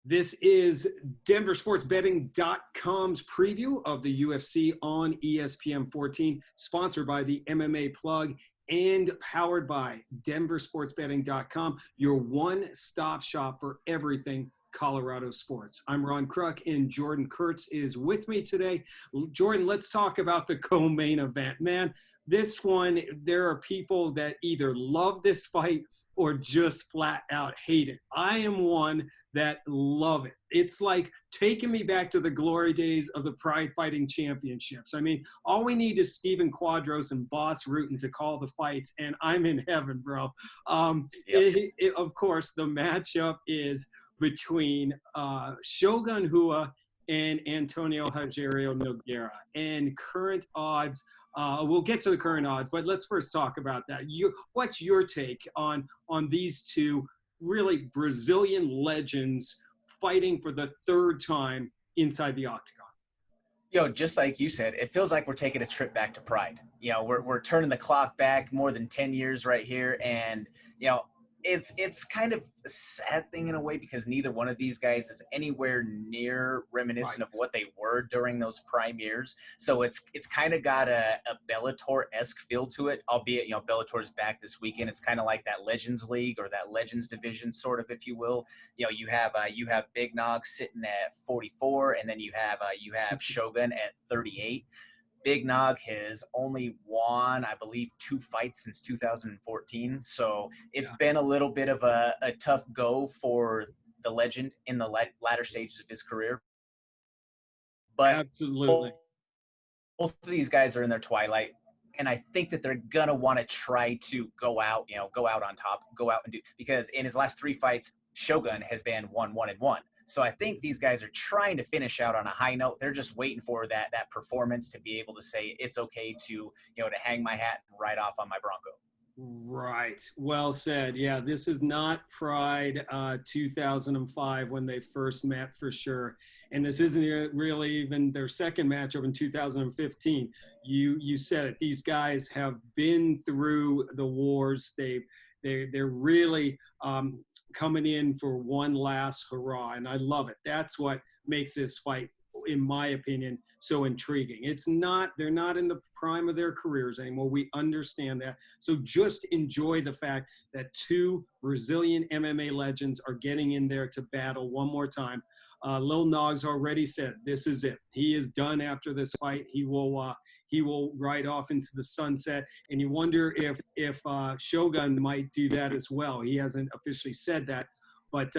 This is DenverSportsBetting.com's preview of the UFC on ESPN 14, sponsored by the MMA Plug and powered by DenverSportsBetting.com, your one-stop shop for everything Colorado sports. I'm Ron Kruck, and Jordan Kurtz is with me today. Jordan, let's talk about the co-main event. Man, this one, there are people that either love this fight or just flat out hate it. I am one that love it. It's like taking me back to the glory days of the Pride Fighting Championships. I mean, all we need is Steven Quadros and Boss Rutan to call the fights, and I'm in heaven, bro. Of course, the matchup is between Shogun Rua and Antonio Rogerio Nogueira. And current odds, we'll get to the current odds, but let's first talk about that. What's your take on these two really Brazilian legends fighting for the third time inside the octagon? Just like you said, it feels like we're taking a trip back to Pride. We're turning the clock back more than 10 years right here. And, it's kind of a sad thing in a way because neither one of these guys is anywhere near reminiscent of what they were during those prime years. So it's kind of got a Bellator-esque feel to it, albeit, Bellator's back this weekend. It's kind of like that Legends League or that Legends Division, sort of, if you will. You have Big Nog sitting at 44, and then you have Shogun at 38. Big Nog has only won, I believe, 2 fights since 2014. So it's been a little bit of a tough go for the legend in the latter stages of his career. But absolutely, both of these guys are in their twilight. And I think that they're going to want to try to go out on top, go out and do, because in his last 3 fights, Shogun has been 1-1-1. So I think these guys are trying to finish out on a high note. They're just waiting for that performance to be able to say it's okay to hang my hat and ride off on my Bronco. Right. Well said. Yeah, this is not Pride 2005 when they first met, for sure. And this isn't really even their second matchup in 2015. You said it. These guys have been through the wars. They're really coming in for one last hurrah, and I love it. That's what makes this fight, in my opinion, so intriguing. They're not in the prime of their careers anymore. We understand that. So just enjoy the fact that 2 Brazilian MMA legends are getting in there to battle one more time. Lil Nog's already said this is it. He is done after this fight. He will ride off into the sunset, and you wonder if Shogun might do that as well. He hasn't officially said that, but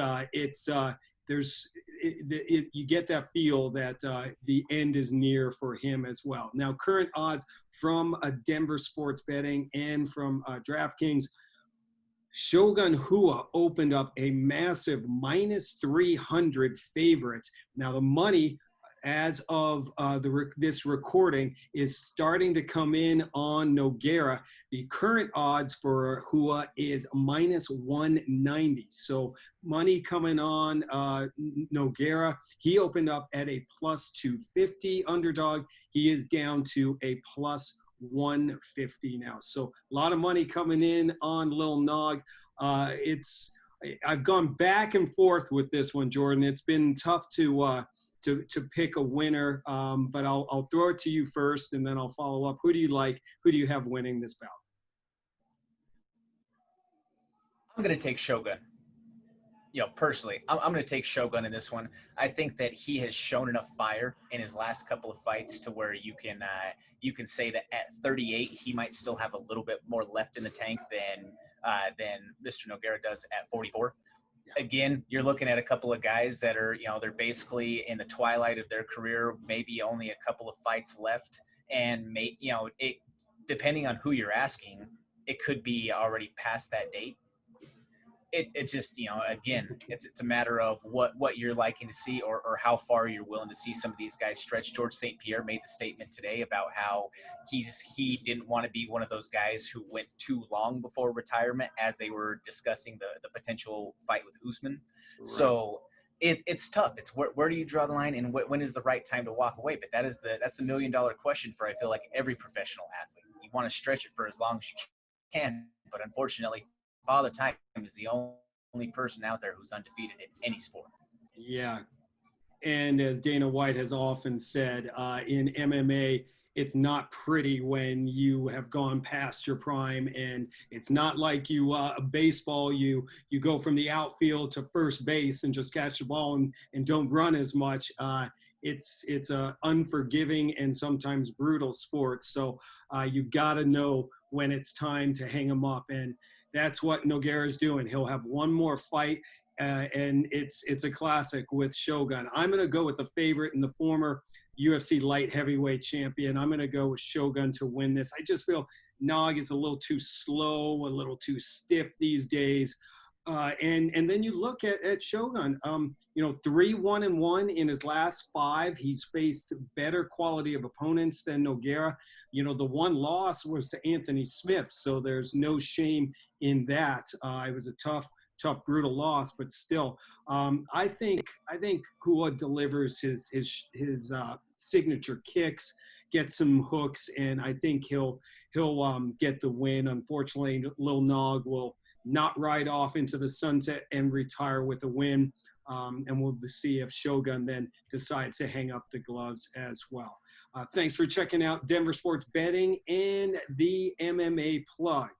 you get that feel that the end is near for him as well. Now, current odds from Denver Sports Betting and from DraftKings. Shogun Rua opened up a massive -300 favorite. Now the money, as of this recording, is starting to come in on Nogueira. The current odds for Rua is -190. So money coming on Nogueira. He opened up at a +250 underdog. He is down to a +150 now. So a lot of money coming in on Lil Nog. I've gone back and forth with this one, Jordan. It's been tough to pick a winner, but I'll throw it to you first, and then I'll follow up. Who do you like? Who do you have winning this bout? I'm going to take Shogun. Personally, I'm going to take Shogun in this one. I think that he has shown enough fire in his last couple of fights to where you can say that at 38 he might still have a little bit more left in the tank than Mr. Nogueira does at 44. Again, you're looking at a couple of guys that are, they're basically in the twilight of their career, maybe only a couple of fights left, and depending on who you're asking, it could be already past that date. It's just, again, it's a matter of what you're liking to see or how far you're willing to see some of these guys stretch. George St. Pierre made the statement today about how he didn't want to be one of those guys who went too long before retirement as they were discussing the potential fight with Usman. Right. So it's tough. It's where do you draw the line, and when is the right time to walk away? But that's the $1 million question for, I feel like, every professional athlete. You want to stretch it for as long as you can, but unfortunately, Father Time is the only person out there who's undefeated in any sport. Yeah. And as Dana White has often said, in MMA, it's not pretty when you have gone past your prime, and it's not like baseball. You go from the outfield to first base and just catch the ball and don't run as much. It's a unforgiving and sometimes brutal sport. So you got to know when it's time to hang them up, and that's what Nogueira is doing. He'll have one more fight. And it's a classic with Shogun. I'm going to go with the favorite and the former UFC light heavyweight champion. I'm going to go with Shogun to win this. I just feel Nog is a little too slow, a little too stiff these days. And then you look at Shogun, 3-1-1 in his last 5. He's faced better quality of opponents than Nogueira. The one loss was to Anthony Smith, so there's no shame in that. It was a tough, brutal loss, but still, I think Kua delivers his signature kicks, gets some hooks, and I think he'll get the win. Unfortunately, Lil Nog will not ride off into the sunset and retire with a win, and we'll see if Shogun then decides to hang up the gloves as well. Thanks for checking out Denver Sports Betting and the MMA Plug.